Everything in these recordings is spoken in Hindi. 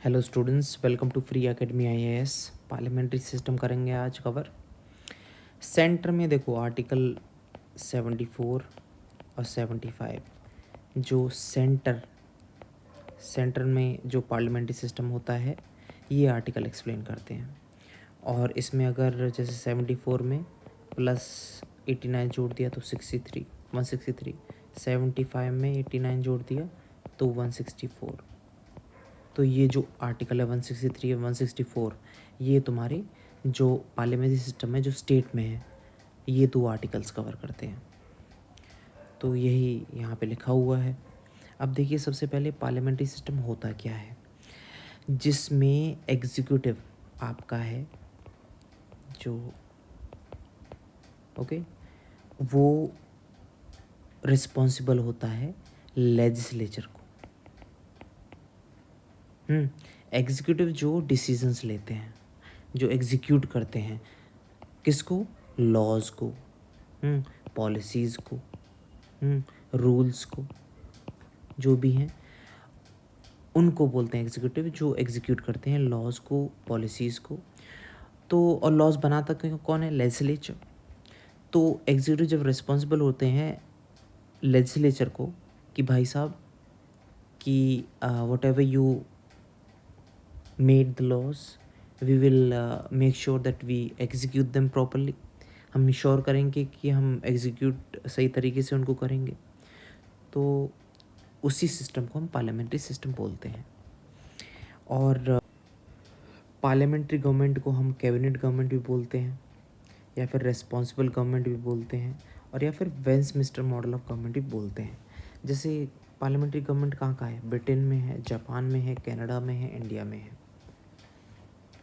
Hello students, welcome to Free Academy IAS. Parliamentary system करेंगे आज कवर। सेंटर में देखो आर्टिकल 74 और 75, जो सेंटर में जो पार्लियामेंट्री सिस्टम होता है ये आर्टिकल एक्सप्लेन करते हैं। और इसमें अगर जैसे 74 में +89 जोड़ दिया तो 163, 75 में 89 जोड़ दिया तो 164। तो ये जो आर्टिकल है 163 और 164, ये तुम्हारे जो पार्लियामेंट्री सिस्टम है जो स्टेट में है, ये दो आर्टिकल्स कवर करते हैं। तो यही यहाँ पे लिखा हुआ है। अब देखिए, सबसे पहले पार्लियामेंट्री सिस्टम होता क्या है, जिसमें एग्जीक्यूटिव आपका है जो वो रिस्पॉन्सिबल होता है लेजिस्लेचर को। एग्जीक्यूटिव जो डिसीजंस लेते हैं, जो एग्जीक्यूट करते हैं, किसको? लॉज को, पॉलिसीज़ को, रूल्स को, जो भी हैं उनको बोलते हैं एग्जीक्यूटिव, जो एग्जीक्यूट करते हैं लॉज को, पॉलिसीज़ को। तो और लॉज बनाता कौन है? लेजिस्लेचर। तो एग्जीक्यूटिव जब रिस्पॉन्सिबल होते हैं लेजिस्लेचर को कि भाई साहब कि whatever you made the laws, we will make sure that we execute them properly. हम श्योर करेंगे कि हम एग्जीक्यूट सही तरीके से उनको करेंगे। तो उसी सिस्टम को हम पार्लियामेंट्री सिस्टम बोलते हैं। और पार्लियामेंट्री गवर्नमेंट को हम कैबिनेट गवर्नमेंट भी बोलते हैं, या फिर रेस्पॉन्सिबल गवर्नमेंट भी बोलते हैं, और या फिर वेस्टमिंस्टर मॉडल ऑफ गवर्नमेंट भी बोलते हैं। जैसे पार्लियामेंट्री गवर्नमेंट कहाँ कहाँ है? ब्रिटेन में है, जापान में है, कनाडा में है, इंडिया में है।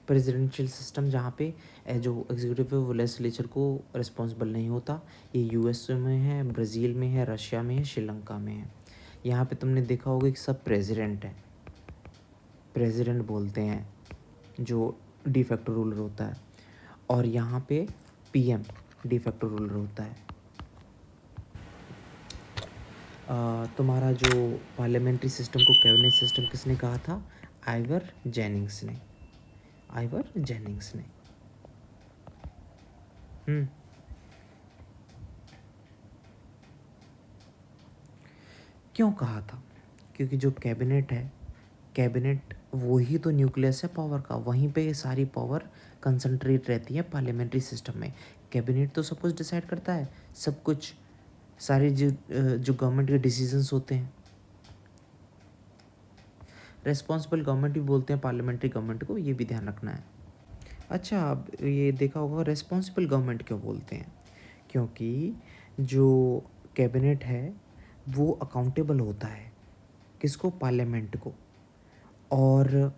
प्रेसिडेंशियल सिस्टम जहाँ पे जो एग्जीक्यूटिव है वो लेजिस्लेचर को रिस्पॉन्सिबल नहीं होता, ये यूएस में है, ब्राज़ील में है, रशिया में है, श्रीलंका में है। यहाँ पे तुमने देखा होगा कि सब प्रेसिडेंट है, प्रेसिडेंट बोलते हैं जो डी फैक्टो रूलर होता है, और यहाँ पे पीएम डी फैक्टो रूलर होता है। तुम्हारा जो पार्लियामेंट्री सिस्टम को कैबिनेट सिस्टम किसने कहा था? आइवर जेनिंग्स ने। क्यों कहा था? क्योंकि जो कैबिनेट है, कैबिनेट वही तो न्यूक्लियस है पावर का, वहीं पे सारी पावर कंसंट्रेट रहती है पार्लियामेंट्री सिस्टम में। कैबिनेट तो सब कुछ डिसाइड करता है, सब कुछ, सारे जो गवर्नमेंट के डिसीजंस होते हैं। रेस्पॉन्सिबल गवर्नमेंट भी बोलते हैं पार्लियामेंट्री गवर्नमेंट को, ये भी ध्यान रखना है। अच्छा, अब ये देखा होगा रेस्पॉन्सिबल गवर्नमेंट क्यों बोलते हैं? क्योंकि जो कैबिनेट है वो अकाउंटेबल होता है किसको? पार्लियामेंट को। और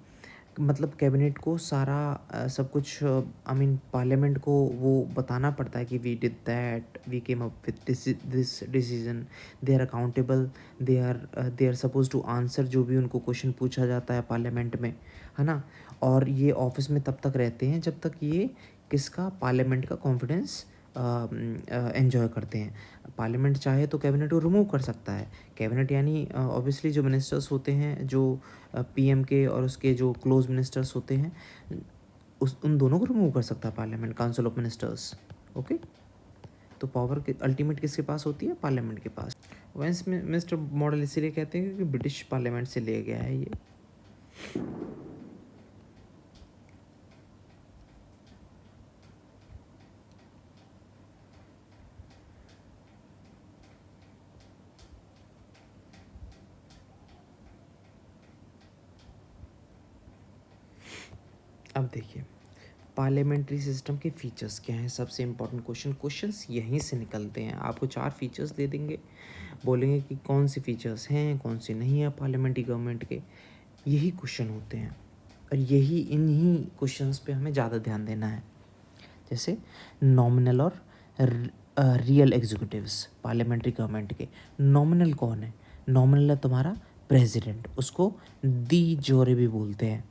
मतलब कैबिनेट को सारा सब कुछ, आई मीन पार्लियामेंट को वो बताना पड़ता है कि we did that, we came up with this decision. They are accountable, they are suppose to answer जो भी उनको क्वेश्चन पूछा जाता है पार्लियामेंट में, है ना। और ये ऑफिस में तब तक रहते हैं जब तक ये किसका? पार्लियामेंट का कॉन्फिडेंस एंजॉय करते हैं। पार्लियामेंट चाहे तो कैबिनेट को रिमूव कर सकता है। कैबिनेट यानी ऑब्वियसली जो मिनिस्टर्स होते हैं, जो पीएम के और उसके जो क्लोज मिनिस्टर्स होते हैं, उन दोनों को रिमूव कर सकता है parliament, council of ministers. Okay, तो पावर अल्टीमेट किसके पास होती है? पार्लियामेंट के पास। वेस्टमिंस्टर मॉडल इसीलिए कहते हैं क्योंकि ब्रिटिश पार्लियामेंट से लिया गया है ये। अब देखिए पार्लियामेंट्री सिस्टम के फीचर्स क्या हैं। सबसे इम्पोर्टेंट क्वेश्चंस यहीं से निकलते हैं। आपको 4 फीचर्स दे देंगे, बोलेंगे कि कौन से फीचर्स हैं, कौन से नहीं है पार्लियामेंट्री गवर्नमेंट के। यही क्वेश्चन होते हैं, और यही इन्हीं क्वेश्चंस पे हमें ज़्यादा ध्यान देना है। जैसे नॉमिनल और रियल एग्जीक्यूटिव्स पार्लियामेंट्री गवर्नमेंट के। नॉमिनल कौन है? नॉमिनल है तुम्हारा प्रेसिडेंट, उसको दी जोरे भी बोलते हैं।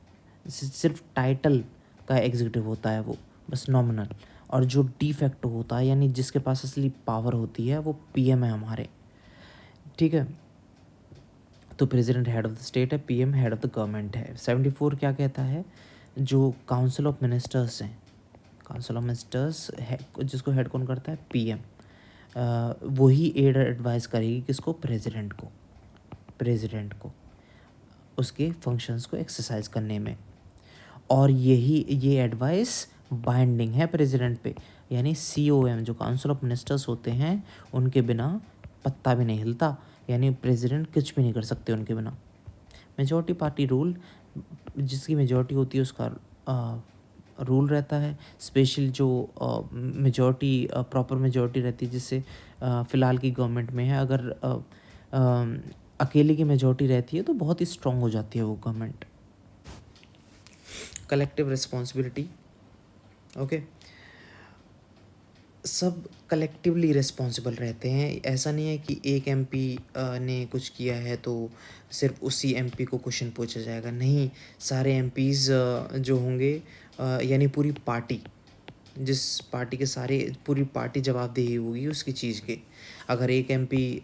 सिर्फ टाइटल का एग्जीक्यूटिव होता है वो, बस नॉमिनल। और जो डी फैक्टो होता है, यानी जिसके पास असली पावर होती है, वो पीएम है हमारे, ठीक है। तो president head of the state है, PM head of the government है। 74 क्या कहता है, जो काउंसिल ऑफ मिनिस्टर्स हैं, काउंसिल ऑफ मिनिस्टर्स है जिसको हेड कौन करता है, पीएम, वही एड एडवाइस करेगी किसको, प्रेसिडेंट को उसके फंक्शंस को एक्सरसाइज करने में। और ये एडवाइस बाइंडिंग है प्रेसिडेंट पे, यानी COM जो काउंसिल ऑफ मिनिस्टर्स होते हैं उनके बिना पत्ता भी नहीं हिलता, यानी प्रेसिडेंट कुछ भी नहीं कर सकते उनके बिना। मेजॉरिटी पार्टी रूल, जिसकी मेजॉरिटी होती है उसका रूल रहता है। स्पेशल जो मेजॉरिटी प्रॉपर मेजॉरिटी रहती है, जिससे फ़िलहाल की गवर्नमेंट में है, अगर अकेले की मेजॉरिटी रहती है तो बहुत ही स्ट्रॉन्ग हो जाती है वो गवर्नमेंट। कलेक्टिव रिस्पॉन्सिबिलिटी, ओके, सब कलेक्टिवली रिस्पॉन्सिबल रहते हैं। ऐसा नहीं है कि एक MP ने कुछ किया है तो सिर्फ उसी MP को क्वेश्चन पूछा जाएगा, नहीं, सारे MPs जो होंगे यानी पूरी पार्टी, जिस पार्टी के सारे पूरी पार्टी जवाबदेही होगी उसकी चीज़ की। अगर एक MP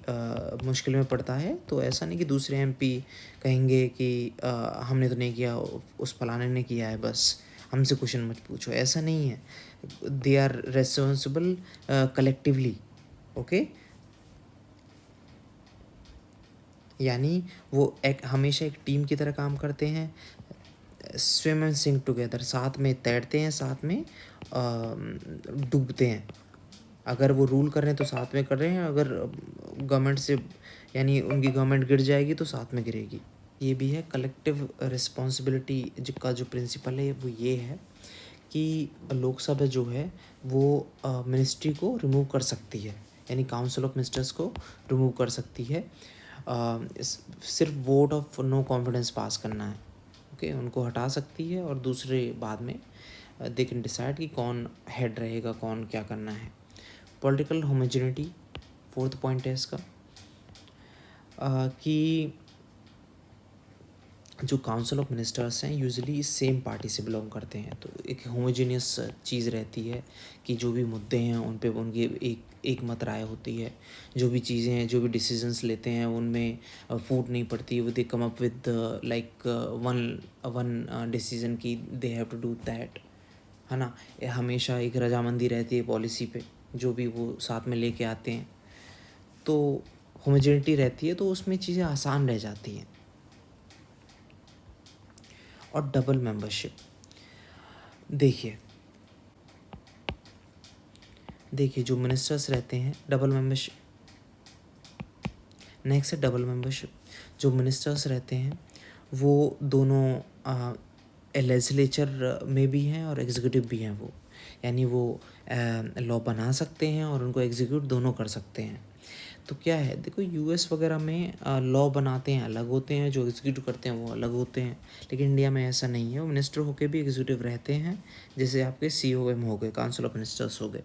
मुश्किल में पड़ता है तो ऐसा नहीं कि दूसरे MP कहेंगे कि हमने तो नहीं किया, उस फलाने ने किया है, बस हमसे क्वेश्चन मत पूछो, ऐसा नहीं है। They are responsible collectively, okay, यानी वो हमेशा एक टीम की तरह काम करते हैं। स्विम एंड सिंक टुगेदर, साथ में तैरते हैं, साथ में डूबते हैं। अगर वो रूल कर रहे हैं तो साथ में कर रहे हैं, अगर गवर्नमेंट से यानी उनकी गवर्नमेंट गिर जाएगी तो साथ में गिरेगी। ये भी है कलेक्टिव रिस्पॉन्सिबिलिटी का जो प्रिंसिपल है वो ये है कि लोकसभा जो है वो मिनिस्ट्री को रिमूव कर सकती है, यानी काउंसिल ऑफ मिनिस्टर्स को रिमूव कर सकती है। सिर्फ वोट ऑफ नो कॉन्फिडेंस पास करना है, ओके, उनको हटा सकती है और दूसरे बाद में दे कैन डिसाइड कि कौन हेड रहेगा, कौन क्या करना है। पॉलिटिकल होमोजेनिटी, फोर्थ पॉइंट है इसका, कि जो काउंसिल ऑफ मिनिस्टर्स हैं यूजुअली सेम पार्टी से बिलोंग करते हैं, तो एक होमोजेनियस चीज़ रहती है कि जो भी मुद्दे हैं उन पे उनकी एक मत राय होती है। जो भी चीज़ें हैं, जो भी डिसीजंस लेते हैं उनमें फूट नहीं पड़ती, वो they come up with like one decision की they have to do that, है ना। हमेशा एक रजामंदी रहती है पॉलिसी पे, जो भी वो साथ में लेके आते हैं, तो होमोजेनिटी रहती है, तो उसमें चीज़ें आसान रह जाती हैं। और डबल मेंबरशिप, देखिए जो मिनिस्टर्स रहते हैं, डबल मेंबरशिप, नेक्स्ट है डबल मेंबरशिप। जो मिनिस्टर्स रहते हैं वो दोनों लेजिस्लेचर में भी हैं और एग्जीक्यूटिव भी हैं वो, यानी वो लॉ बना सकते हैं और उनको एग्जीक्यूट दोनों कर सकते हैं। तो क्या है, देखो US वगैरह में लॉ बनाते हैं अलग होते हैं, जो एग्जीक्यूट करते हैं वो अलग होते हैं, लेकिन इंडिया में ऐसा नहीं है। वो मिनिस्टर होके भी एग्जीक्यूटिव रहते हैं, जैसे आपके COM हो गए, काउंसिल ऑफ मिनिस्टर्स हो गए।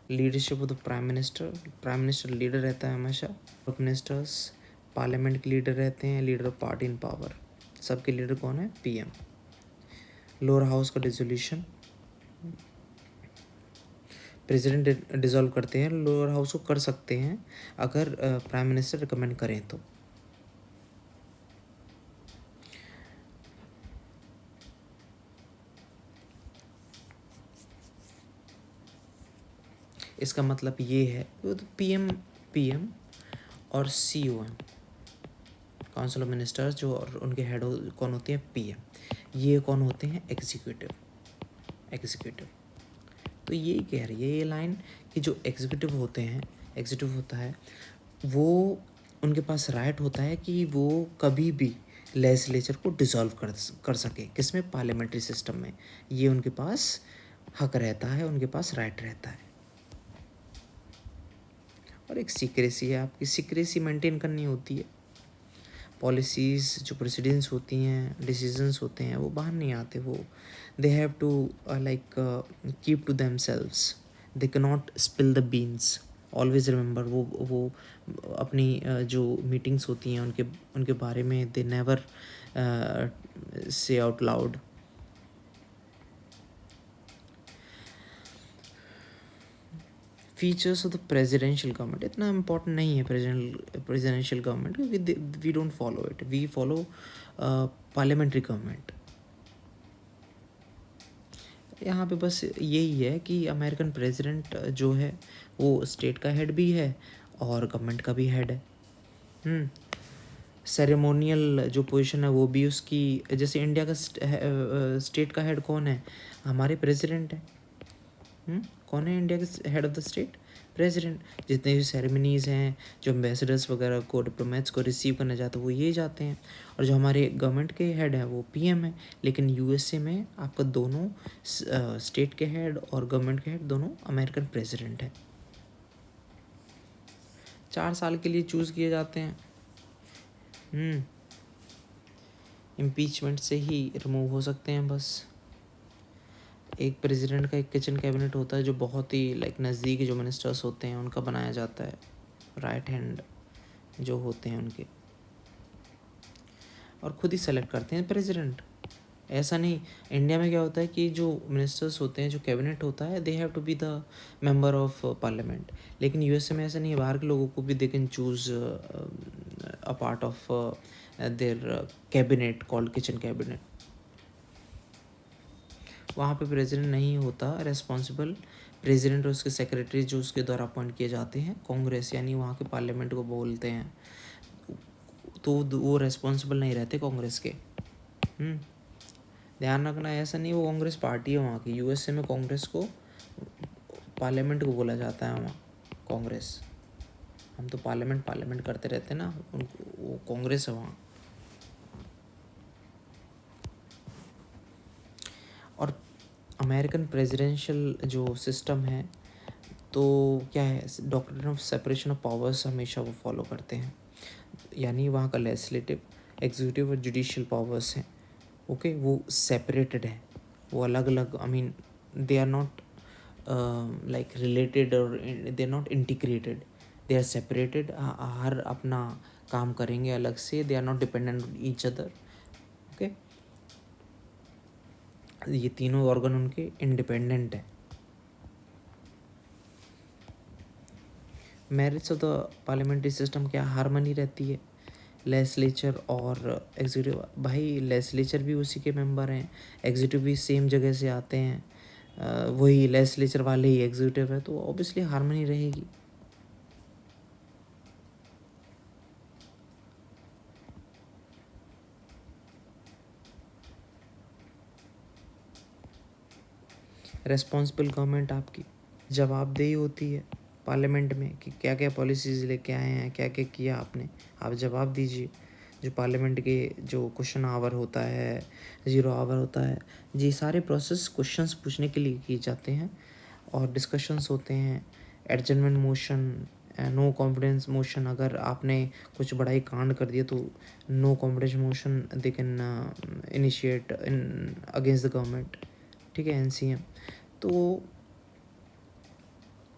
Leadership of the prime minister leader रहता है हमेशा। ऑफ मिनिस्टर्स पार्लियामेंट के लीडर रहते हैं, leader of party in power, सबके लीडर कौन है, PM। लोअर हाउस का डिसोल्यूशन, प्रेसिडेंट डिसॉल्व करते हैं, लोअर हाउस को कर सकते हैं अगर प्राइम मिनिस्टर रिकमेंड करें तो। इसका मतलब ये है तो PM और COM, काउंसिल ऑफ मिनिस्टर्स, जो और उनके हेड कौन होते हैं, PM। ये कौन होते हैं, एग्जीक्यूटिव। तो यही कह रही है ये लाइन कि जो एग्जीक्यूटिव होता है वो, उनके पास राइट होता है कि वो कभी भी लेजिस्लेचर को डिसॉल्व कर सके, किसमें, पार्लियामेंट्री सिस्टम में। ये उनके पास हक रहता है, उनके पास राइट रहता है। और एक सीक्रेसी है, आपकी सीक्रेसी मेंटेन करनी होती है। पॉलिसीज़ जो प्रेसिडेंस होती हैं, डिसीजंस होते हैं, वो बाहर नहीं आते, वो they have to like keep to themselves, they can not spill the beans. Always remember, वो अपनी जो मीटिंग्स होती हैं उनके बारे में they never say out loud. Features of the presidential government इतना इम्पोर्टेंट नहीं है प्रेसिडेंशियल गवर्नमेंट, क्योंकि we don't follow it, we follow parliamentary government. यहाँ पे बस यही है कि अमेरिकन प्रेसिडेंट जो है वो स्टेट का हेड भी है और गवर्नमेंट का भी हेड है। सेरेमोनियल जो पोजीशन है वो भी उसकी, जैसे इंडिया का स्टेट का हेड कौन है, हमारे प्रेसिडेंट है। कौन है इंडिया के head of the state, president. जितने भी सेरेमनीज़ हैं, जो एम्बेसडर्स वगैरह को, डिप्लोमेट्स को रिसीव करने जाते हैं वो ये जाते हैं। और जो हमारे गवर्नमेंट के हेड हैं वो पीएम है। लेकिन यूएसए में आपका दोनों स्टेट के हेड और गवर्नमेंट के हेड दोनों अमेरिकन प्रेसिडेंट है। 4 साल के लिए चूज़ किए जाते हैं। इम्पीचमेंट से ही रिमूव हो सकते हैं बस। एक प्रेसिडेंट का एक किचन कैबिनेट होता है जो बहुत ही लाइक नज़दीक जो मिनिस्टर्स होते हैं उनका बनाया जाता है, राइट हैंड जो होते हैं उनके, और खुद ही सेलेक्ट करते हैं प्रेसिडेंट। ऐसा नहीं, इंडिया में क्या होता है कि जो मिनिस्टर्स होते हैं, जो कैबिनेट होता है, they have to be the member of parliament. लेकिन यूएसए में ऐसा नहीं है, बाहर के लोगों को भी they can choose a part of their cabinet called kitchen cabinet. वहाँ पे प्रेसिडेंट नहीं होता रेस्पॉन्सिबल, प्रेसिडेंट और उसके सेक्रेटरी जो उसके द्वारा अपॉइंट किए जाते हैं, कांग्रेस यानी वहाँ के पार्लियामेंट को बोलते हैं, तो वो रेस्पॉन्सिबल नहीं रहते कांग्रेस के। ध्यान रखना, ऐसा नहीं वो कांग्रेस पार्टी है वहाँ की। यूएसए में कांग्रेस को, पार्लियामेंट को बोला जाता है वहाँ कांग्रेस। हम तो पार्लियामेंट करते रहते हैं ना, उनको वो कांग्रेस है वहाँ। और अमेरिकन प्रेसिडेंशियल जो सिस्टम है तो क्या है, doctrine of separation of powers हमेशा वो फॉलो करते हैं। यानी वहाँ का लेजिस्लेटिव, एग्जीक्यूटिव और जुडिशियल पावर्स हैं, ओके, वो सेपरेटेड है, वो अलग अलग, I mean they are not like related और they are not integrated, they are separated. हर अपना काम करेंगे अलग से, they are not dependent on each other, okay. ये तीनों ऑर्गन उनके इंडिपेंडेंट है। Merits of the parliamentary system क्या, हारमनी रहती है लेजिस्लेचर और एग्जीक्यूटिव। भाई लेजिस्लेचर भी उसी के मेंबर हैं, एग्जीक्यूटिव भी सेम जगह से आते हैं, वही लेजिस्लेचर वाले ही एग्जीक्यूटिव है, तो ऑब्वियसली हारमनी रहेगी। रेस्पॉन्सिबल गवर्नमेंट आपकी जवाबदेही होती है पार्लियामेंट में कि क्या क्या पॉलिसीज़ लेके आए हैं, क्या क्या किया आपने, आप जवाब दीजिए। जो पार्लियामेंट के जो क्वेश्चन आवर होता है, 0 आवर होता है, ये सारे प्रोसेस क्वेश्चंस पूछने के लिए किए जाते हैं और डिस्कशंस होते हैं। Adjournment motion, no confidence motion, अगर आपने कुछ बड़ा ही कांड कर दिया तो no confidence motion they can initiate in against the government, ठीक है, एनसीएम। तो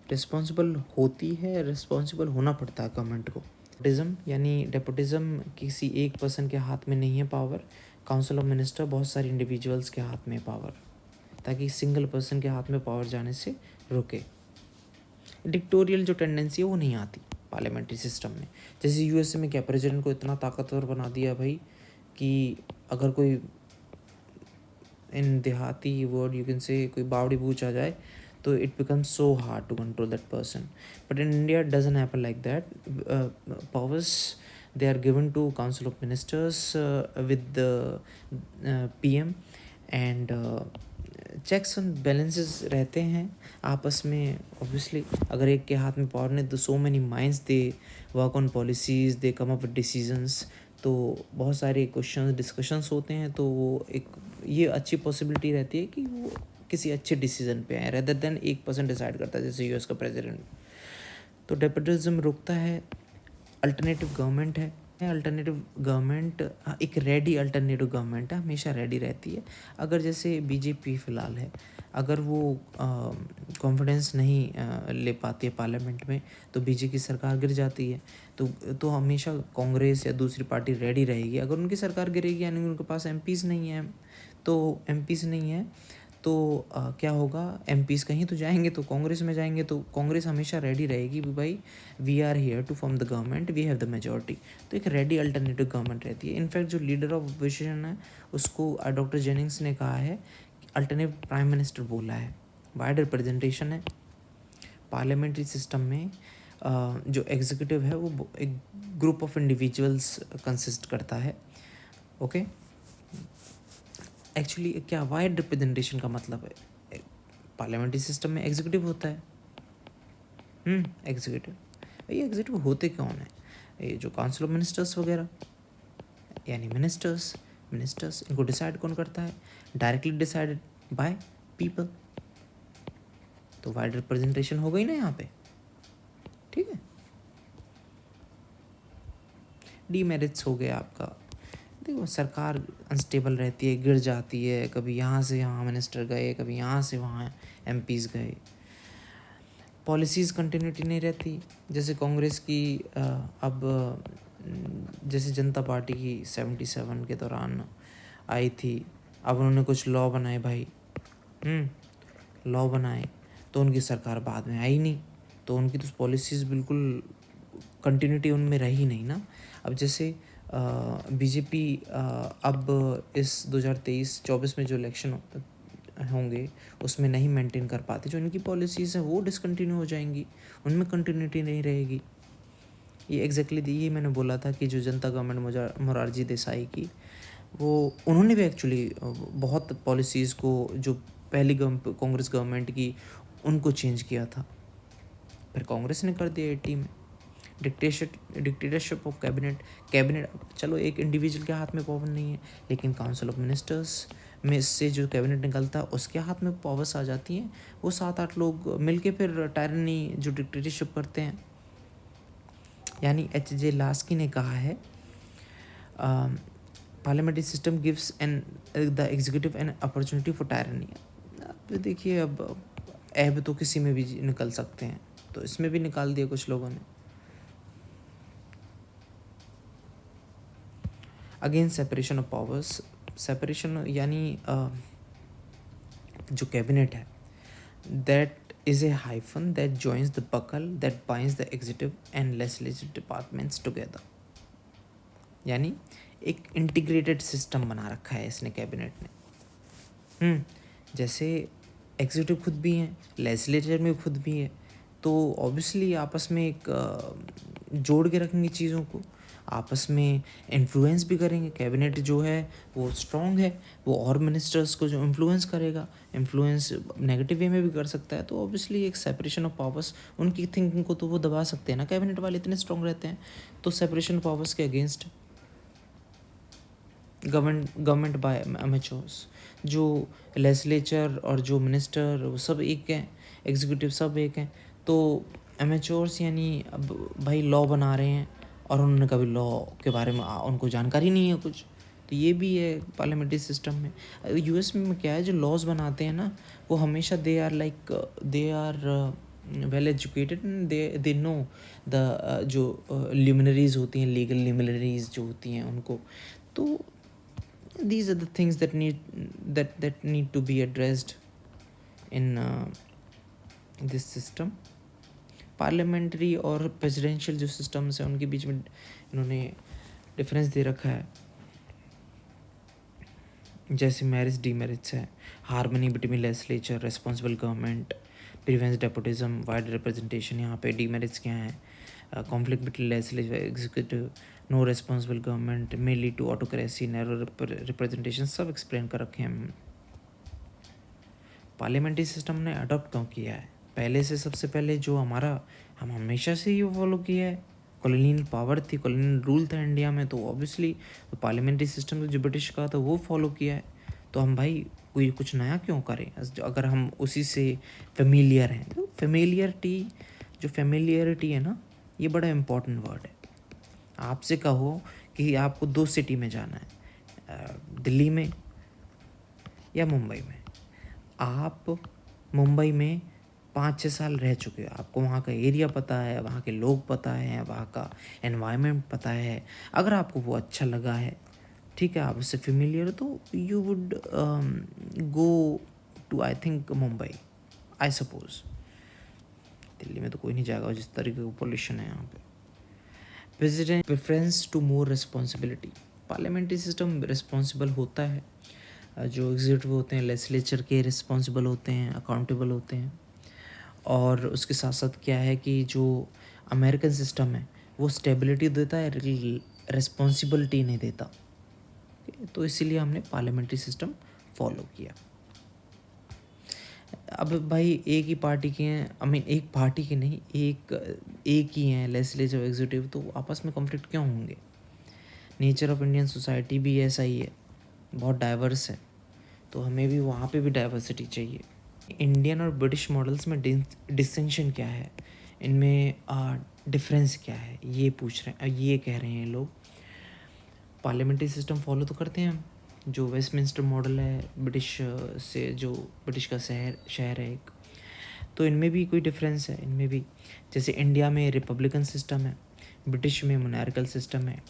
रिस्पॉन्सिबल होती है, रिस्पॉन्सिबल होना पड़ता है गवर्नमेंट को। डेपुटिज्म यानी डेपुटिज्म किसी एक पर्सन के हाथ में नहीं है पावर, काउंसिल ऑफ मिनिस्टर बहुत सारे इंडिविजुअल्स के हाथ में पावर, ताकि सिंगल पर्सन के हाथ में पावर जाने से रुके। डिक्टोरियल जो टेंडेंसी है वो नहीं आती पार्लियामेंट्री सिस्टम में। जैसे यूएसए में क्या, प्रेसिडेंट को इतना ताकतवर बना दिया भाई कि अगर कोई इन देहाती वर्ड यू कैन से कोई बावड़ी बूच आ जाए तो it becomes so hard to control that person. But in India it doesn't happen like that. Powers they are given to council of ministers with the PM and checks and balances रहते हैं आपस में। ऑब्वियसली अगर एक के हाथ में पावर नहीं तो so many minds they work on policies, they come up with decisions, तो बहुत सारे क्वेश्चन डिस्कशंस होते हैं, तो वो एक ये अच्छी पॉसिबिलिटी रहती है कि वो किसी अच्छे डिसीजन पे आए रेदर देन एक पर्सन डिसाइड करता है जैसे यूएस का प्रेसिडेंट। तो डेपुटिज्म रुकता है, अल्टरनेटिव गवर्नमेंट है। अल्टरनेटिव गवर्नमेंट एक रेडी अल्टरनेटिव गवर्नमेंट है, हमेशा रेडी रहती है। अगर जैसे बीजेपी फ़िलहाल है, अगर वो कॉन्फिडेंस नहीं ले पाती है पार्लियामेंट में तो बीजेपी की सरकार गिर जाती है। तो हमेशा कांग्रेस या दूसरी पार्टी रेडी रहेगी। अगर उनकी सरकार गिरेगी यानी उनके पास एमपीज़ नहीं है, तो एमपीज़ नहीं है तो क्या होगा, एमपीज़ कहीं तो जाएंगे, तो कांग्रेस में जाएंगे, तो कांग्रेस हमेशा रेडी रहेगी कि भाई we are here to form the government, we have the majority. तो एक रेडी अल्टरनेटिव गवर्नमेंट रहती है। इनफैक्ट जो लीडर ऑफ अपोजिशन है उसको डॉक्टर जेनिंग्स ने कहा है अल्टरनेटिव प्राइम मिनिस्टर बोला है। वाइड रिप्रेजेंटेशन है पार्लियामेंट्री सिस्टम में। जो एग्जीक्यूटिव है वो एक ग्रुप ऑफ इंडिविजुअल्स कंसिस्ट करता है। ओके, एक्चुअली क्या वाइड रिप्रेजेंटेशन का मतलब है, पार्लियामेंट्री सिस्टम में एग्जीक्यूटिव होता है। एग्जीक्यूटिव, ये एग्जीक्यूटिव होते कौन है? ये जो काउंसिल ऑफ मिनिस्टर्स वगैरह, यानी मिनिस्टर्स इनको डिसाइड कौन करता है? Directly decided by people. तो वाइड रिप्रेजेंटेशन हो गई ना यहाँ पे, ठीक है। डीमेरिट्स हो गया आपका, देखो सरकार अनस्टेबल रहती है, गिर जाती है, कभी यहाँ से यहाँ मिनिस्टर गए, कभी यहाँ से वहाँ एमपीज़ गए, पॉलिसीज़ कंटिन्यूटी नहीं रहती। जैसे कांग्रेस की अब जैसे जनता पार्टी की 77 के दौरान आई थी, अब उन्होंने कुछ लॉ बनाए भाई, लॉ बनाए, तो उनकी सरकार बाद में आई नहीं, तो उनकी तो पॉलिसीज़ बिल्कुल कंटिन्यूटी उनमें रही नहीं ना। अब जैसे बीजेपी अब इस 2023-24 में जो इलेक्शन होंगे उसमें नहीं मेंटेन कर पाते, जो इनकी पॉलिसीज़ हैं वो डिसकंटिन्यू हो जाएंगी, उनमें कंटिन्यूटी नहीं रहेगी। ये एग्जैक्टली ये मैंने बोला था कि जो जनता गवर्नमेंट मोरारजी देसाई की, वो उन्होंने भी एक्चुअली बहुत पॉलिसीज़ को जो पहली कांग्रेस गवर्नमेंट की उनको चेंज किया था, फिर कांग्रेस ने कर दिया 80 में। डिक्टेटरशिप ऑफ कैबिनेट चलो एक इंडिविजुअल के हाथ में पावर नहीं है, लेकिन काउंसिल ऑफ मिनिस्टर्स में से जो कैबिनेट निकलता है उसके हाथ में पावर्स आ जाती हैं। वो 7-8 लोग मिलके फिर टायरनी जो डिक्टेटरशिप करते हैं। यानी H.J. लास्की ने कहा है parliamentary system gives the executive an opportunity for tyranny. अब देखिए, अब ऐब तो किसी में भी निकल सकते हैं, तो इसमें भी निकाल दिया कुछ लोगों ने। Again separation of powers, separation यानी जो कैबिनेट है that is a hyphen that joins the buckle that binds the executive and legislative departments together. यानी एक इंटीग्रेटेड सिस्टम बना रखा है इसने कैबिनेट ने। जैसे एग्जीक्यूटिव खुद भी हैं, लेजिस्लेचर में खुद भी है, तो ऑब्वियसली आपस में एक जोड़ के रखेंगे चीज़ों को, आपस में इन्फ्लुएंस भी करेंगे। कैबिनेट जो है वो स्ट्रॉन्ग है, वो और मिनिस्टर्स को जो इन्फ्लुएंस करेगा, इन्फ्लुएंस नेगेटिव वे में भी कर सकता है। तो ऑब्वियसली एक सेपरेशन ऑफ पावर्स, उनकी थिंकिंग को तो वो दबा सकते हैं ना, कैबिनेट वाले इतने स्ट्रॉन्ग रहते हैं। तो सेपरेशन ऑफ पावर्स के अगेंस्ट गवर्नमेंट बाय अमेच्योर्स, जो लेजिस्लेचर और जो मिनिस्टर वो सब एक हैं, एग्जीक्यूटिव सब एक हैं। तो अमेच्योर्स यानी अब भाई लॉ बना रहे हैं और उन्होंने कभी लॉ के बारे में उनको जानकारी नहीं है कुछ, तो ये भी है पार्लियामेंट्री सिस्टम में। यूएस में क्या है, जो लॉज बनाते हैं ना वो हमेशा they are well educated, they know the जो लिमिनरीज होती हैं, लीगल लिमिनरीज जो होती हैं उनको। तो these are the things that need to be addressed in this system. Parliamentary और प्रेसिडेंशियल जो सिस्टम्स हैं उनके बीच में इन्होंने डिफरेंस दे रखा है। जैसे मैरिज डीमेरिट्स है, harmony between legislature, responsible government, prevents despotism, wide representation. यहाँ पे डीमेरिट्स क्या हैं? Conflict between legislature executive, no responsible government, may lead to autocracy, narrow representation, सब एक्सप्लेन कर रखे हैं। पार्लियामेंट्री सिस्टम ने अडॉप्ट क्यों किया है? पहले से सबसे पहले जो हम हमेशा से ही फॉलो किया है। कॉलोनियल पावर थी, कॉलोनियल रूल था इंडिया में, तो ऑब्वियसली पार्लियामेंट्री सिस्टम जो ब्रिटिश का था वो फॉलो किया है। तो हम भाई कोई कुछ नया क्यों करें अगर हम उसी से फेमिलियर हैं? तो फेमिलियरिटी है ना, ये बड़ा इम्पोर्टेंट वर्ड है। आपसे कहो कि आपको 2 सिटी में जाना है, दिल्ली में या मुंबई में। आप मुंबई में 5-6 साल रह चुके हो, आपको वहाँ का एरिया पता है, वहाँ के लोग पता है, वहाँ का एनवायरनमेंट पता है। अगर आपको वो अच्छा लगा है, ठीक है, आप उससे फेमिलियर हो, तो you would go to I think Mumbai, I suppose. Delhi में तो कोई नहीं जाएगा जिस तरीके का पोल्यूशन है यहाँ पे। President preference to more responsibility, parliamentary system responsible होता है, जो एग्जीक्यूटिव होते हैं लेजिस्लेचर के रिस्पॉन्सिबल होते हैं, अकाउंटेबल होते हैं। और उसके साथ साथ क्या है कि जो अमेरिकन सिस्टम है वो स्टेबिलिटी देता है, रिस्पॉन्सिबिलिटी नहीं देता। तो इसीलिए हमने पार्लियामेंट्री सिस्टम फॉलो किया। अब भाई एक ही पार्टी के हैं, आई मीन एक पार्टी के नहीं, एक ही हैं लेजिस्लेटिव एग्जीक्यूटिव, तो आपस में कॉन्फ्लिक्ट क्यों होंगे? नेचर ऑफ इंडियन सोसाइटी भी ऐसा ही है, बहुत डाइवर्स है, तो हमें भी वहाँ पे भी डाइवर्सिटी चाहिए। इंडियन और ब्रिटिश मॉडल्स में डिस्टिंक्शन क्या है, इनमें डिफरेंस क्या है, ये पूछ रहे हैं, ये कह रहे हैं लोग। पार्लियामेंट्री सिस्टम फॉलो तो करते हैं हम, जो वेस्टमिंस्टर मॉडल है ब्रिटिश से, जो ब्रिटिश का शहर है एक, तो इनमें भी कोई डिफरेंस है। इनमें भी जैसे इंडिया में रिपब्लिकन सिस्टम है, ब्रिटिश में मोनार्कल सिस्टम है।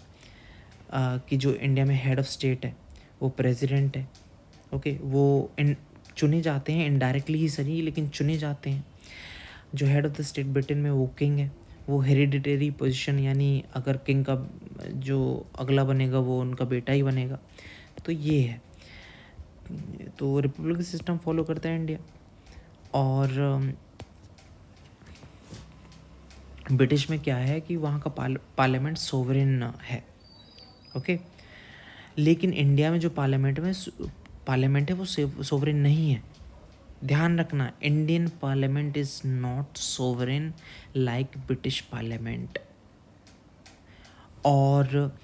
कि जो इंडिया में हेड ऑफ स्टेट है वो प्रेसिडेंट है, ओके, वो चुने जाते हैं इनडायरेक्टली ही सही, लेकिन चुने जाते हैं। जो head of the state Britain में वो किंग है, वो हेरिडिटरी पोजीशन, यानी अगर किंग का जो अगला बनेगा वो उनका बेटा ही बनेगा, तो ये है। तो रिपब्लिक सिस्टम फॉलो करता है इंडिया। और ब्रिटिश में क्या है कि वहाँ का पार्लियामेंट सोवरेन है, ओके। लेकिन इंडिया में जो पार्लियामेंट है वो सोवरेन नहीं है। ध्यान रखना, Indian parliament is not sovereign like British parliament. और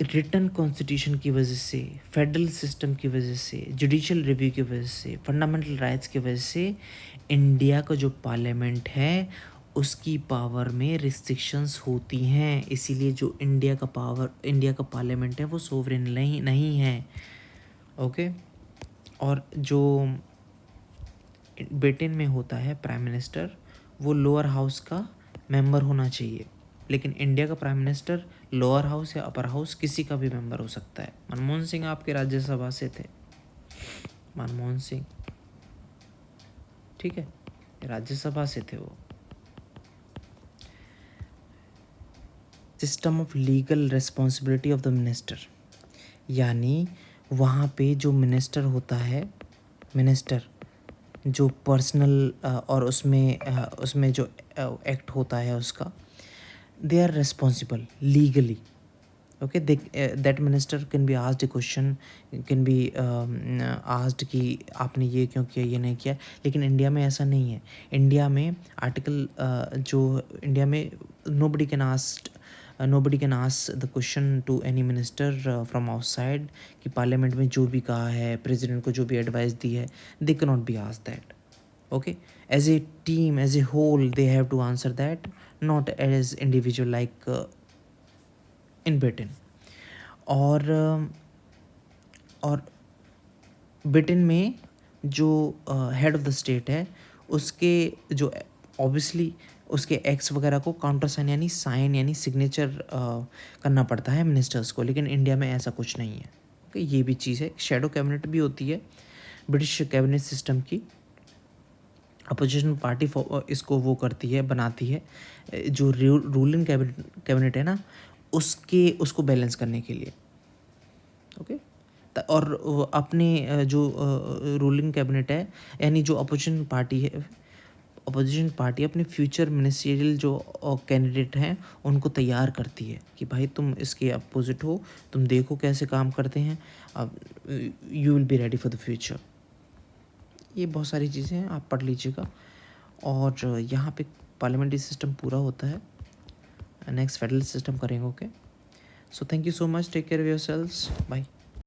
रिटन कॉन्स्टिट्यूशन की वजह से, फेडरल सिस्टम की वजह से, जुडिशियल रिव्यू की वजह से, फंडामेंटल राइट्स की वजह से इंडिया का जो पार्लियामेंट है उसकी पावर में रिस्ट्रिक्शंस होती हैं। इसीलिए जो इंडिया का पार्लियामेंट है वो सोवरेन नहीं है, ओके। और जो ब्रिटेन में होता है प्राइम मिनिस्टर, वो लोअर हाउस का मेंबर होना चाहिए, लेकिन इंडिया का प्राइम मिनिस्टर लोअर हाउस या अपर हाउस किसी का भी मेंबर हो सकता है। मनमोहन सिंह आपके राज्यसभा से थे, मनमोहन सिंह, ठीक है, राज्यसभा से थे वो। System of legal responsibility of the minister, यानी वहाँ पे जो मिनिस्टर होता है, मिनिस्टर जो पर्सनल और उसमें जो एक्ट होता है उसका, they are responsible legally, okay. That minister can be asked a question, can be asked कि आपने ये क्यों किया, ये नहीं किया। लेकिन इंडिया में ऐसा नहीं है। इंडिया में आर्टिकल जो इंडिया में nobody can ask the question to any minister from outside कि पार्लियामेंट में जो भी कहा है, प्रेसिडेंट को जो भी एडवाइस दी है, they cannot be asked that, okay। as a team, as a whole, they have to answer that, not as individual like in Britain। और ब्रिटेन में जो हेड ऑफ द स्टेट है उसके जो ऑब्वियसली उसके एक्ट्स वगैरह को काउंटर साइन यानी सिग्नेचर करना पड़ता है मिनिस्टर्स को, लेकिन इंडिया में ऐसा कुछ नहीं है, ओके। ये भी चीज़ है। शैडो कैबिनेट भी होती है ब्रिटिश कैबिनेट सिस्टम की, अपोजिशन पार्टी इसको वो करती है, बनाती है, जो रूलिंग कैबिनेट है ना उसको बैलेंस करने के लिए, ओके। और अपने जो रूलिंग कैबिनेट है, यानी जो अपोजिशन पार्टी अपने फ्यूचर मिनिस्ट्रियल जो कैंडिडेट हैं उनको तैयार करती है कि भाई तुम इसके अपोजिट हो, तुम देखो कैसे काम करते हैं, अब you will be ready for the future. ये बहुत सारी चीज़ें हैं, आप पढ़ लीजिएगा। और यहाँ पे पार्लियामेंट्री सिस्टम पूरा होता है, नेक्स्ट फेडरल सिस्टम करेंगे, okay. So thank you so much, take care of yourselves, bye.